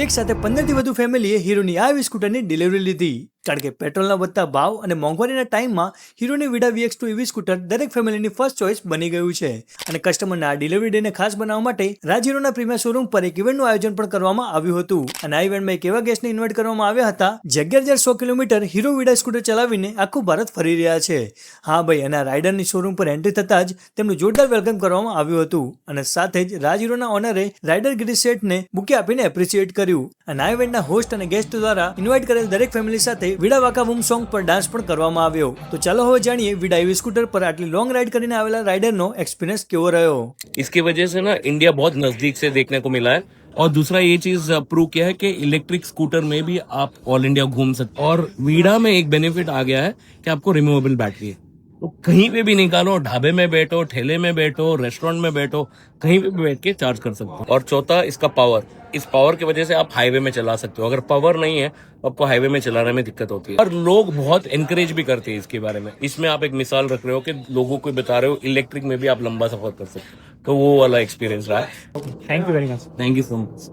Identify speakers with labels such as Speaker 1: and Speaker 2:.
Speaker 1: એક સાથે 15 થી વધુ ફેમિલીએ હીરોની આ ઈવી સ્કૂટરની ડિલિવરી લીધી, કારણ કે પેટ્રોલના વધતા ભાવ અને મોંઘવારીના ટાઈમમાં હીરોની વિડા VX2 ઈવી સ્કૂટર દરેક ફેમિલીની ફર્સ્ટ ચોઇસ બની ગયું છે. અને કસ્ટમરના આ ડિલિવરી ડેને ખાસ બનાવવા માટે રાજ હીરોના પ્રીમિયર શોરૂમ પર એક ઇવેન્ટનું આયોજન પણ કરવામાં આવ્યું હતું. અને આ ઇવેન્ટમાં એક એવા ગેસ્ટને ઇન્વાઇટ કરવામાં આવ્યા હતા જે 11,100 કિલોમીટર હીરો વિડા સ્કૂટર ચલાવીને આખું ભારત ફરી રહ્યા છે. હા ભાઈ, અને આ રાઇડરની શોરૂમ પર એન્ટ્રી થતાં જ તેમનું જોરદાર વેલકમ કરવામાં આવ્યું હતું. અને સાથે જ રાજ હીરોના ઓનરે રાઇડર ગિરીશ શેઠને બુકે આપીને એપ્રિશિએટ કર્યું. અને આ ઇવેન્ટના હોસ્ટ અને ગેસ્ટ દ્વારા ઇન્વાઇટ કરેલ દરેક ફેમિલી સાથે વિડા વાકા વુમ સોંગ પર ડાન્સ પણ કરવામાં આવ્યો. તો ચાલો હવે જાણીએ વિડા ઈવી સ્કૂટર પર આટલી લોંગ રાઇડ કરીને આવેલા રાઇડરનો एक्सपीरियंस क्यों रहो.
Speaker 2: इसकी वजह से ना इंडिया बहुत नजदीक से देखने को मिला है और दूसरा ये चीज प्रूव किया है कि इलेक्ट्रिक स्कूटर में भी आप ऑल इंडिया घूम सकते हैं और वीडा में एक बेनिफिट आ गया है कि आपको रिमूवेबल बैटरी है, तो कहीं पे भी निकालो, ढाबे में बैठो, ठेले में बैठो, रेस्टोरेंट में बैठो, कहीं पे भी बैठ के चार्ज कर सकते हो. और चौथा इसका पावर, इस पावर की वजह से आप हाईवे में चला सकते हो. अगर पावर नहीं है तो आपको हाईवे में चलाने में दिक्कत होती है और लोग बहुत एनकरेज भी करते हैं इसके बारे में. इसमें आप एक मिसाल रख रहे हो कि लोगों को बता रहे हो इलेक्ट्रिक में भी आप लंबा सफर कर सकते हो, तो वो वाला एक्सपीरियंस रहा है.
Speaker 1: Thank you very much.
Speaker 2: Thank you so much.